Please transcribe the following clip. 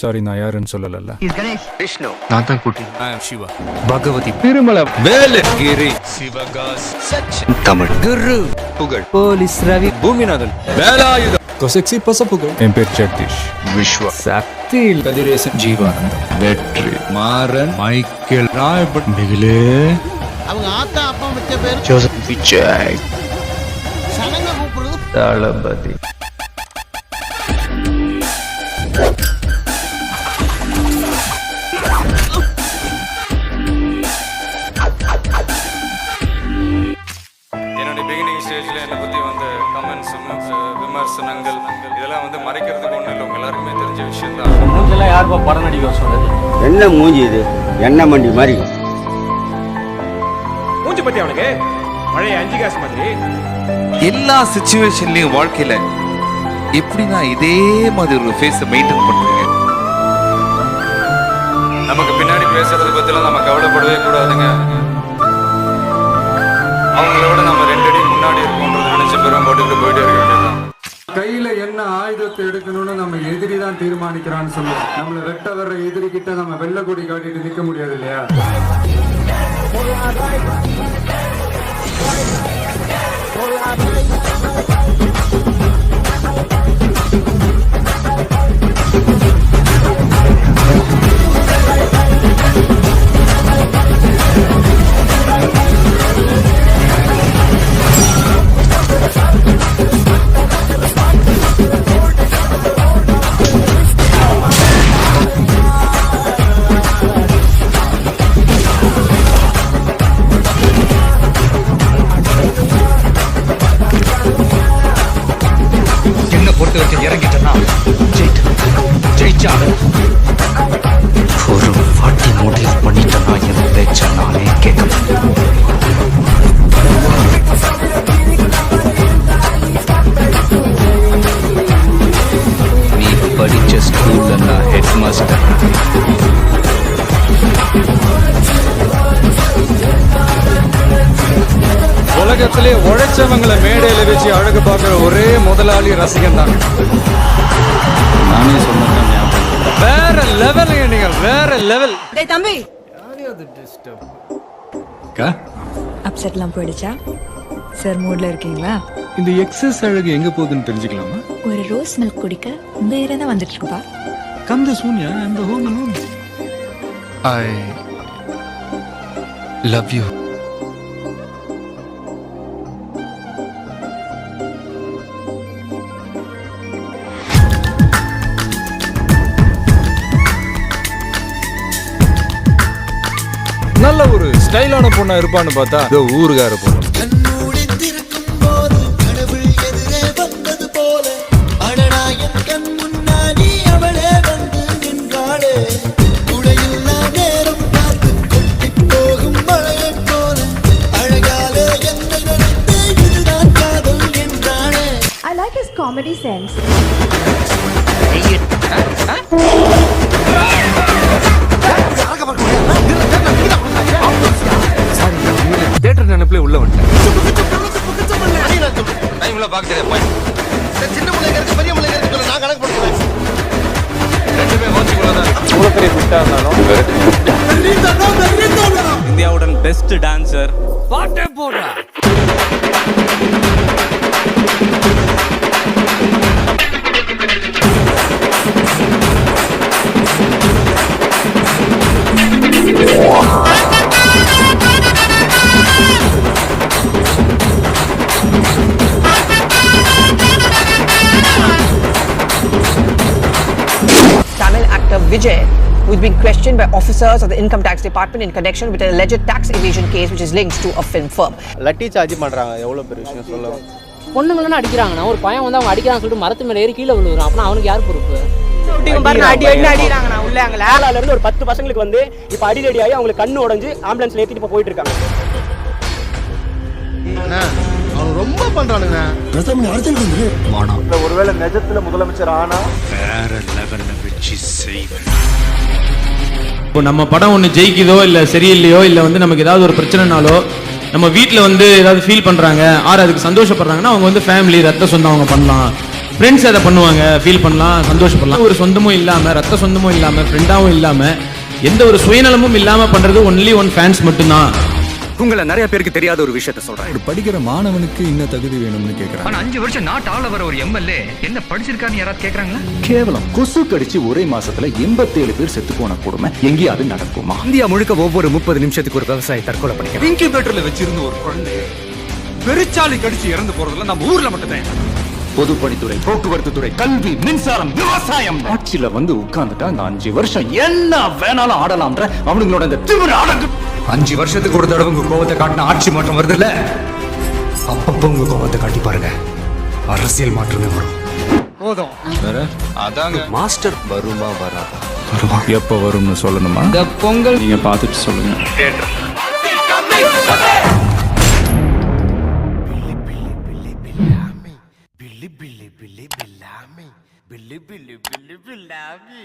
Sorry, நான் யாருன்னு சொல்லல. விஷ்ணு, நான் தான் கூட்டி. சிவா, பகவதி, திருமலை, வேலகிரி, சிவகாஸ், சச்சின், தமிழ், குரு, புகழ், போலீஸ் ரவி, பூமிநாதன், வேலாயுதம், கொசெக்சி பசப்புகள். என் பேர் ஜெகதீஷ். விஸ்வா, சக்தி, கதிரேசன், ஜீவானந்தம், வெற்றி, மாறன், மைக்கேல், ராயப்பட், மிகிலே, அவங்க ஆத்தா அப்பா வச்ச பேர் ஜோசப், விஜய், சனங்க கூப்பிடுறது தளபதி. என்னுடைய பிகினிங் ஸ்டேஜில் என்னை பற்றி வந்த கமெண்ட்ஸ், விமர்சனங்கள் இதெல்லாம் வந்து மறைக்கிறதுக்கு ஒன்றும் இல்லை, உங்க எல்லாருக்குமே தெரிஞ்ச விஷயம் தான். மூஞ்செல்லாம் யாருப்பா படம் நடிக்க சொன்னது? என்ன மூஞ்சி இது? எண்ணெய் மண்டி மாதிரி மூஞ்சி பத்தி அவனுக்கு பழைய 5 காசு மாதிரி. எல்லா சிச்சுவேஷன்லயும் வாழ்க்கையில எப்படி நான் இதே மாதிரி ஒரு ஃபேஸை மெயின்டைன் பண்றேன். நமக்கு பின்னாடி பேசுறதை பற்றிலாம் நம்ம கவலைப்படவே கூடாதுங்க. அவங்கள விட நம்ம 2 அடி முன்னாடி இருக்கோன்றதை நினைச்ச பிறகு போட்டுக்கிட்டு போயிட்டே இருக்க வேண்டியதுதான். கையில என்ன ஆயுதத்தை எடுக்கணும்னு நம்ம எதிரி தான் தீர்மானிக்கிறான்னு சொல்லுவோம். நம்மள வெட்ட வர்ற எதிரி கிட்ட நம்ம வெள்ளை கொடி காட்டிட்டு நிக்க முடியாது இல்லையா? என்ன பொறுத்த வரைக்கும் இறங்கிட்டேன்னா ஜெயிச்சாங்க. ஒரு வாட்டி முடிவு பண்ணிட்டேன்னா என் பேச்ச நானே கேட்க. நீ படிச்ச ஸ்கூல்ல நான் ஹெட் மாஸ்டர். உலகத்திலே உழைச்சவங்களை மேடையில வச்சு அழகு பார்க்கிற ஒரே முதலாளி ரசிகன் தான். நானே சொன்னேன், வேற லெவல். நீங்கள் வேற லெவல். டேய் தம்பி, அப்செட்லாம் போயிடுச்சா? சார் மூட்ல இருக்கீங்களா? இந்த எக்ஸஸ் அழகு எங்க போகுதுன்னு தெரிஞ்சுக்கலாமா? ஒரு ரோஸ் மில்க் குடிக்க உங்க ஏரியா தான் வந்துட்டு இருக்குப்பா. கம் தி சூன்யா and the home alone. I love you. நல்ல ஒரு ஸ்டைலான பொண்ணா இருப்பான்னு பார்த்தா இதோ ஊருகார பொண்ணு. கண்மூடித்திருக்கும் போது கடவுள் எதிரே வந்தது போல அடடா என் கண் முன்னாடி அவளே வந்து நின்றாளே. குடையில்லா நேரம் பார்த்து கொட்டி போகும் மழையை போல அழகாலே என்னை நினைத்து இதுதான் காதல் என்றாளே. I like his comedy sense. Theatre நினைப்புல உள்ள வந்துட்டேன். டைம்ல பாக்க போய் சின்ன பிள்ளைங்க இருக்கு, பெரிய பிள்ளைங்க இருக்கு, நான் கணக்கு போடுறேன். ரெண்டுமே மோச்சிக்குள்ளதான். இவ்வளவு பெரிய குட்டா இருந்தாலும் இந்தியாவுடன் பெஸ்ட் டான்சர். பாட்டே போடா. Tamil actor Vijay, who is being questioned by officers of the Income Tax Department in connection with an alleged tax evasion case which is linked to a film firm. Lathi charge பண்றாங்க. எவ்வளவு பெரிய விஷயம் சொல்ல. பொண்ணுங்களும் அடிக்கிறாங்கன்னா ஒரு பையன் வந்து அவங்க அடிக்கிறான்னு சொல்லிட்டு மரத்து மேல ஏறி கீழே விழுவுறான். அப்படின்னா அவனுக்கு யார் பொறுப்பு? அடிக்கிறாங்கண்ணா உள்ளாங்களா? ஆளால இருந்து ஒரு 10 பசங்களுக்கு வந்து இப்ப அடிதடி ஆகி அவங்களுக்கு கண்ணு உடைஞ்சு ஆம்புலன்ஸ்ல ஏத்திட்டு இப்ப போயிட்டு இருக்காங்க. அவன் ரொம்ப பண்றானுங்க. ஒருவேளை நிஜத்துல முதலமைச்சர் ஆனா வேற லெவல்ல வச்சு செய்வேன். இப்போ நம்ம படம் ஒன்று ஜெயிக்குதோ இல்லை சரியில்லையோ இல்லை வந்து நமக்கு ஏதாவது ஒரு பிரச்சனைனாலோ நம்ம வீட்டில் வந்து ஏதாவது ஃபீல் பண்ணுறாங்க ஆறு அதுக்கு சந்தோஷப்படுறாங்கன்னா அவங்க வந்து ஃபேமிலி ரத்த சொந்தம் அவங்க பண்ணலாம். ஃப்ரெண்ட்ஸ் அதை பண்ணுவாங்க, ஃபீல் பண்ணலாம், சந்தோஷப்படலாம். ஒரு சொந்தமும் இல்லாம, ரத்த சொந்தமும் இல்லாம, ஃப்ரெண்டாவும் இல்லாம, எந்த ஒரு சுயநலமும் இல்லாம பண்றது ஒன்லி ஒன் ஃபேன்ஸ் மட்டும்தான். உங்களை நிறைய பேருக்கு தெரியாத ஒரு விஷயத்த சொல்றேன். ஒரு படிக்கிற மாணவனுக்கு இன்ன தகுதி வேணும்னு கேக்குறாங்க. ஆனா 5 வருஷம் நாட்டு ஆள வர ஒரு எம்எல்ஏ என்ன படிச்சிருக்கான்னு யாராவது கேக்குறாங்களா? கேவலம் கொசு கடிச்சு ஒரே மாசத்துல 87 பேர் செத்து போன கொடுமை எங்கேயாவது நடக்குமா? இந்தியா முழுக்க ஒவ்வொரு 30 நிமிஷத்துக்கு ஒரு விவசாயி தற்கொலை பண்ணிக்கிறான். இன்குபேட்டர்ல வச்சிருந்த ஒரு குழந்தை பெருச்சாலி கடிச்சு இறந்து போறதுல நம்ம ஊர்ல மட்டும்தான். பொதுப்பணித்துறை, போக்குவரத்து துறை, கல்வி, மின்சாரம், விவசாயம் ஆட்சியில வந்து உட்கார்ந்துட்டா இந்த 5 வருஷம் என்ன வேணாலும் ஆடலாம்ன்ற அவனுங்களோட இந்த திமிர அடங்கு. 5 வருஷத்துக்கு ஒரு தடவை உங்க கோவத்தை காட்டின ஆட்சி மாற்றம் வருது இல்ல, அப்பப்போ உங்க கோவத்தை காட்டி பாருங்க, அரசியல் மாற்றமே வரும். போதும். அதாங்க மாஸ்டர் வருமா வராதா? எப்ப வரும்னு சொல்லணுமா? இந்த பொங்கல் நீங்க பார்த்துட்டு சொல்லுங்க. பில்லி பில்லி பில்லி பில்லாமி பில்லி பில்லி பில்லி பில்லாமி